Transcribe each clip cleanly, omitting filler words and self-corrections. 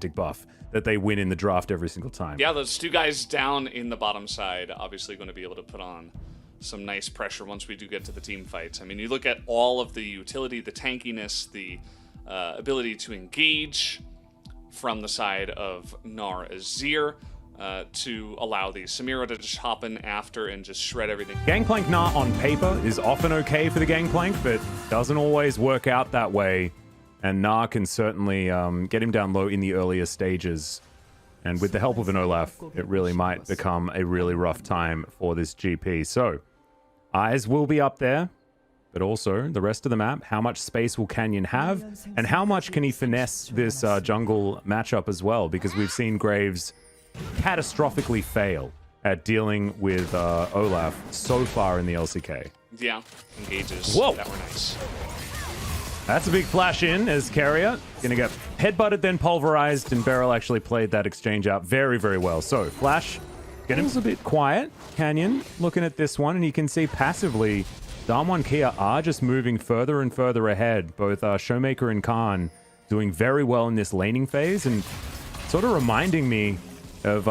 buff that they win in the draft every single time. Yeah, those two guys down in the bottom side obviously going to be able to put on some nice pressure once we do get to the team fights. I mean, you look at all of the utility, the tankiness, the ability to engage from the side of Nar Azir to allow the Samira to just hop in after and just shred everything. Gangplank Nar on paper is often okay for the Gangplank, but doesn't always work out that way. And Nar can certainly get him down low in the earlier stages. And with the help of an Olaf, it really might become a really rough time for this GP. So, eyes will be up there, but also the rest of the map. How much space will Canyon have? And how much can he finesse this jungle matchup as well? Because we've seen Graves catastrophically fail at dealing with Olaf so far in the LCK. Yeah, engages. Whoa. That were nice. That's a big flash in as Carrier gonna get headbutted, then pulverized, and Beryl actually played that exchange out very, very well. So flash getting a bit quiet. Canyon looking at this one, and you can see passively Damwon Kia are just moving further and further ahead. Both Showmaker and Khan doing very well in this laning phase, and sort of reminding me of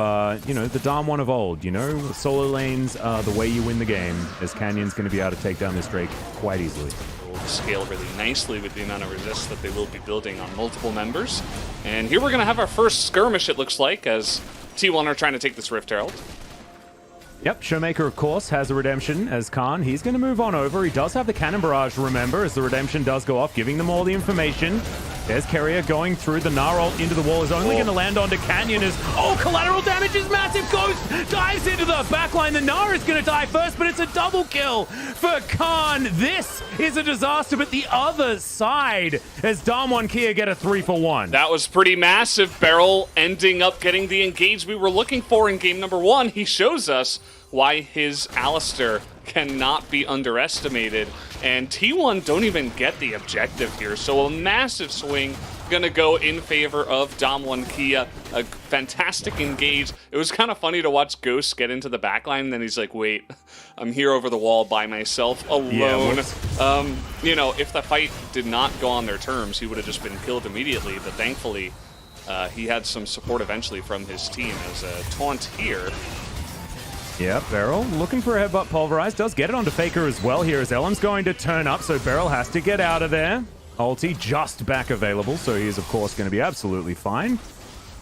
you know, the Damwon of old. You know, solo lanes are the way you win the game, as Canyon's going to be able to take down this Drake quite easily. Will scale really nicely with the amount of resist that they will be building on multiple members. And here we're going to have our first skirmish, it looks like, as T1 are trying to take this Rift Herald. Yep, Showmaker, of course, has a redemption as Khan. He's going to move on over. He does have the Cannon Barrage, remember, as the redemption does go off, giving them all the information. There's Carrier going through. The Gnar ult into the wall is only going to land onto Canyon as... Oh, collateral damage is massive. Ghost dives into the backline. The Gnar is going to die first, but it's a double kill for Khan. This is a disaster, but the other side as Damwon Kia get a 3-for-1. That was pretty massive. Beryl ending up getting the engage we were looking for in game number 1. He shows us why his Alistair cannot be underestimated, and T1 don't even get the objective here, so a massive swing gonna go in favor of Damwon Kia. A fantastic engage. It was kind of funny to watch Ghost get into the backline, and then he's like, wait, I'm here over the wall by myself, alone. Yeah, you know, if the fight did not go on their terms, he would have just been killed immediately, but thankfully he had some support eventually from his team as a taunt here. Yeah, Beryl looking for a headbutt pulverized. Does get it onto Faker as well here as Ellen's going to turn up, so Beryl has to get out of there. Ulti just back available, so he is, of course, going to be absolutely fine.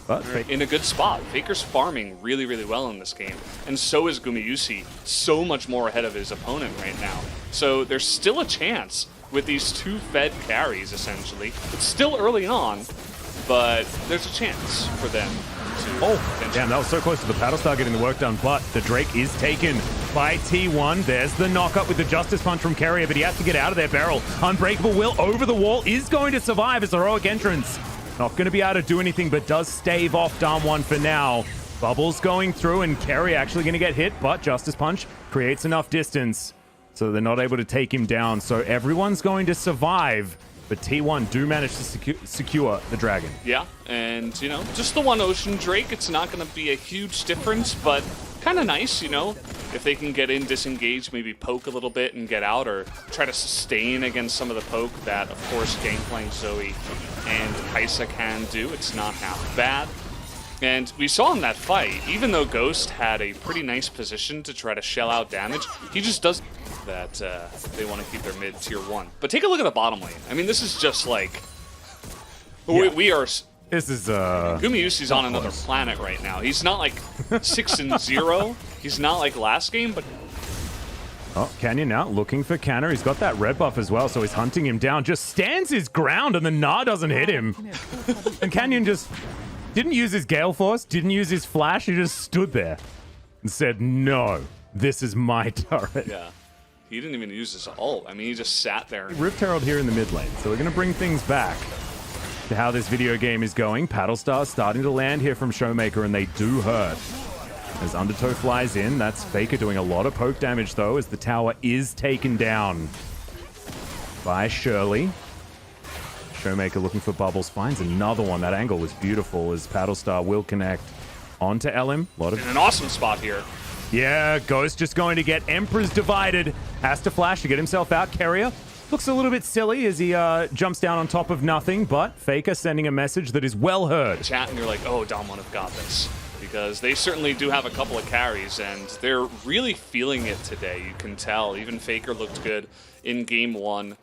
But in a good spot. Faker's farming really, really well in this game. And so is Gumayusi, so much more ahead of his opponent right now. So there's still a chance with these two fed carries, essentially. It's still early on, but there's a chance for them. Oh, damn, that was so close to the Paddlestar getting the work done, but the Drake is taken by T1. There's the knock-up with the Justice Punch from Carrier, but he has to get out of there. Beryl, Unbreakable Will over the wall, is going to survive as heroic entrance. Not going to be able to do anything, but does stave off Damwon for now. Bubbles going through, and Carrier actually going to get hit, but Justice Punch creates enough distance, so they're not able to take him down. So everyone's going to survive. But T1 do manage to secure the dragon. Yeah, and, you know, just the one Ocean Drake, it's not going to be a huge difference, but kind of nice, you know, if they can get in, disengage, maybe poke a little bit and get out, or try to sustain against some of the poke that, of course, Gangplank, Zoe, and Kaisa can do. It's not half bad. And we saw in that fight, even though Ghost had a pretty nice position to try to shell out damage, he just doesn't that they want to keep their mid tier 1. But take a look at the bottom lane. I mean, this is just like... Yeah. We are... This is... Gumayusi's on another planet right now. He's not like 6-0. He's not like last game, but... Oh, Canyon now looking for Canner. He's got that red buff as well, so he's hunting him down. Just stands his ground, and the Gnar doesn't hit him. And Canyon just didn't use his Gale Force, didn't use his flash. He just stood there and said, no, this is my turret. Yeah. He didn't even use his ult. I mean, he just sat there. Rift Herald here in the mid lane. So we're going to bring things back to how this video game is going. Paddlestar starting to land here from Showmaker, and they do hurt. As Undertow flies in, that's Faker doing a lot of poke damage, though, as the tower is taken down by Shirley. Showmaker looking for bubbles, finds another one. That angle was beautiful as Paddlestar will connect onto Elim. In an awesome spot here. Yeah, Ghost just going to get Emperor's divided. Has to flash to get himself out. Carrier Looks a little bit silly as he jumps down on top of nothing, but Faker sending a message that is well heard. Chat and you're like, oh, Damwon have got this. Because they certainly do have a couple of carries, and they're really feeling it today. You can tell. Even Faker looked good in game 1,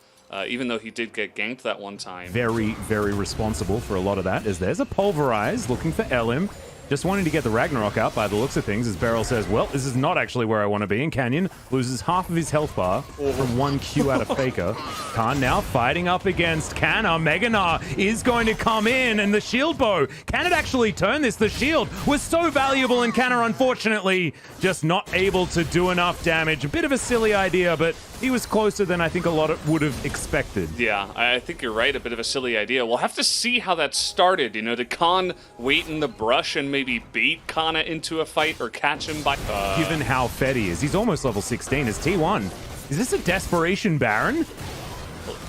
even though he did get ganked that one time. Very, very responsible for a lot of that, as there's a Pulverize looking for LM. Just wanting to get the Ragnarok out by the looks of things, as Beryl says, well, this is not actually where I want to be. And Canyon loses half of his health bar from one Q out of Faker. Khan now fighting up against Canna. Meganar is going to come in, and the shield bow. Can it actually turn this? The shield was so valuable, and Canna, unfortunately, just not able to do enough damage. A bit of a silly idea, but he was closer than I think a lot would have expected. Yeah, I think you're right. A bit of a silly idea. We'll have to see how that started. You know, did Khan wait in the brush and maybe bait Kana into a fight or catch him by... Given how fed he is, he's almost level 16 as T1. Is this a desperation Baron?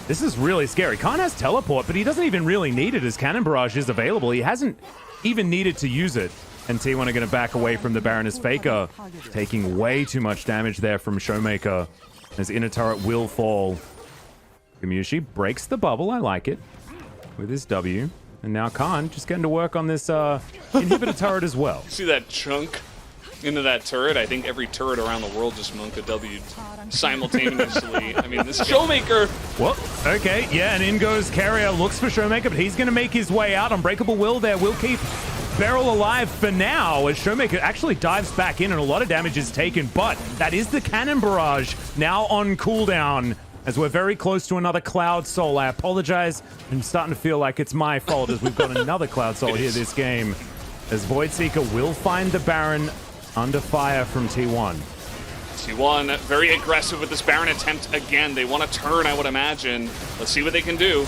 This is really scary. Khan has teleport, but he doesn't even really need it as Cannon Barrage is available. He hasn't even needed to use it. And T1 are going to back away from the Baron as Faker taking way too much damage there from Showmaker. His inner turret will fall. Kamushi breaks the bubble. I like it. With his W. And now Khan just getting to work on this inhibitor turret as well. See that chunk into that turret? I think every turret around the world just monked a W simultaneously. I mean, this Showmaker... Well, okay, yeah, and in goes Carrier. Looks for Showmaker, but he's going to make his way out. Unbreakable Will there will keep Beryl alive for now, as Showmaker actually dives back in and a lot of damage is taken, but that is the Cannon Barrage now on cooldown, as we're very close to another Cloud Soul. I apologize, I'm starting to feel like it's my fault as we've got another Cloud Soul here this game, as Voidseeker will find the Baron under fire from T1. T1 very aggressive with this Baron attempt again. They want to turn, I would imagine. Let's see what they can do.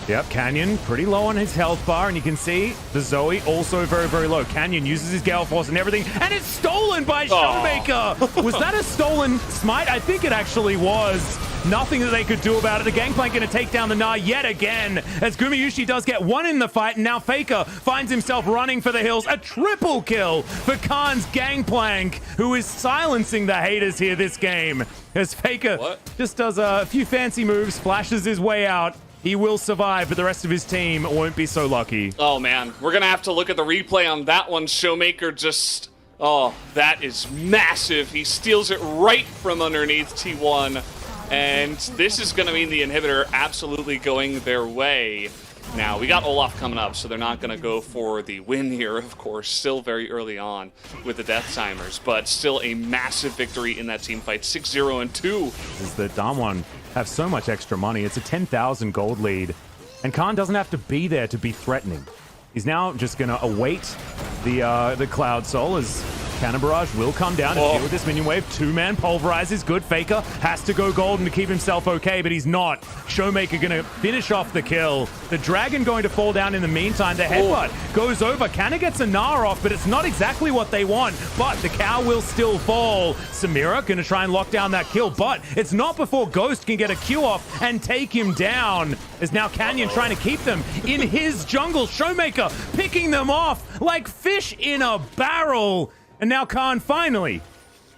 Yep, Canyon pretty low on his health bar, and you can see the Zoe also very, very low. Canyon uses his Gale Force and everything, and it's stolen by Showmaker! Was that a stolen smite? I think it actually was. Nothing that they could do about it. The Gangplank going to take down the Gnar yet again, as Gumayushi does get one in the fight, and now Faker finds himself running for the hills. A triple kill for Khan's Gangplank, who is silencing the haters here this game. As Faker just does a few fancy moves, flashes his way out. He will survive, but the rest of his team won't be so lucky. Oh, man. We're going to have to look at the replay on that one. Showmaker just... Oh, that is massive. He steals it right from underneath T1. And this is going to mean the inhibitor absolutely going their way. Now, we got Olaf coming up, so they're not going to go for the win here, of course. Still very early on with the Death Timers, but still a massive victory in that team fight. 6-0-2. Is that Damwon have so much extra money. It's a 10,000 gold lead, and Khan doesn't have to be there to be threatening. He's now just going to await the Cloud Soul as Cannon Barrage will come down and deal with this minion wave. Two-man Pulverize is good. Faker has to go golden to keep himself okay, but he's not. Showmaker going to finish off the kill. The Dragon going to fall down in the meantime. The headbutt goes over. Canna gets a Gnar off, but it's not exactly what they want. But the cow will still fall. Samira going to try and lock down that kill, but it's not before Ghost can get a Q off and take him down. As now Canyon trying to keep them in his jungle. Showmaker picking them off like fish in a barrel. And now Khan finally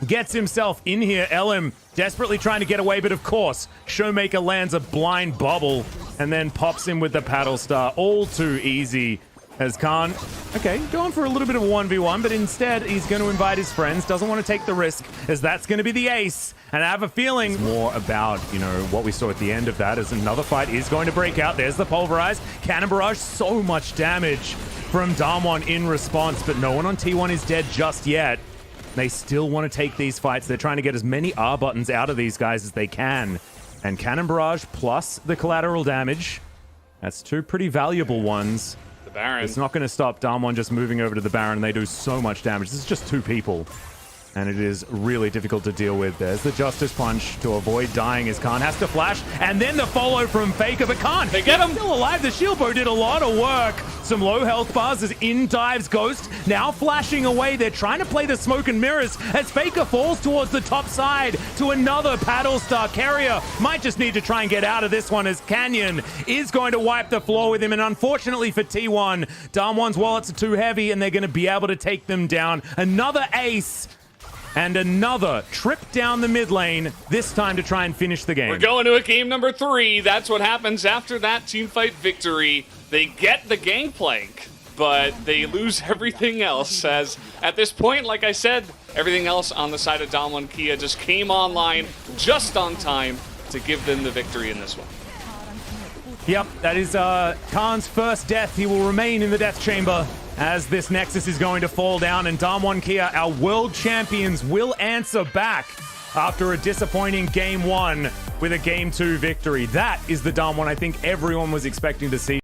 gets himself in here. LM desperately trying to get away, but of course, Showmaker lands a blind bubble and then pops him with the Paddle Star. All too easy as Khan, okay, going for a little bit of a 1v1, but instead he's going to invite his friends. Doesn't want to take the risk, as that's going to be the ace. And I have a feeling it's more about, you know, what we saw at the end of that, as another fight is going to break out. There's the Pulverize. Cannon Barrage, so much damage from Damwon in response, but no one on T1 is dead just yet. They still want to take these fights. They're trying to get as many R buttons out of these guys as they can. And Cannon Barrage plus the collateral damage. That's two pretty valuable ones. The Baron. It's not going to stop Damwon just moving over to the Baron. They do so much damage. This is just two people. And it is really difficult to deal with. There's the Justice Punch to avoid dying as Khan has to flash. And then the follow from Faker, but Khan, they get him. Still alive. The shield bow did a lot of work. Some low health bars as in dives Ghost. Now flashing away. They're trying to play the smoke and mirrors as Faker falls towards the top side to another Paddle Star. Carrier might just need to try and get out of this one as Canyon is going to wipe the floor with him. And unfortunately for T1, Damwon's wallets are too heavy and they're going to be able to take them down. Another ace And another trip down the mid lane, this time to try and finish the game. We're going to a game number 3. That's what happens after that teamfight victory. They get the gangplank, but they lose everything else, as at this point, like I said, everything else on the side of Damwon Kia just came online just on time to give them the victory in this one. Yep, that is Khan's first death. He will remain in the death chamber as this Nexus is going to fall down, and Damwon Kia, our world champions, will answer back after a disappointing Game 1 with a Game 2 victory. That is the Damwon I think everyone was expecting to see.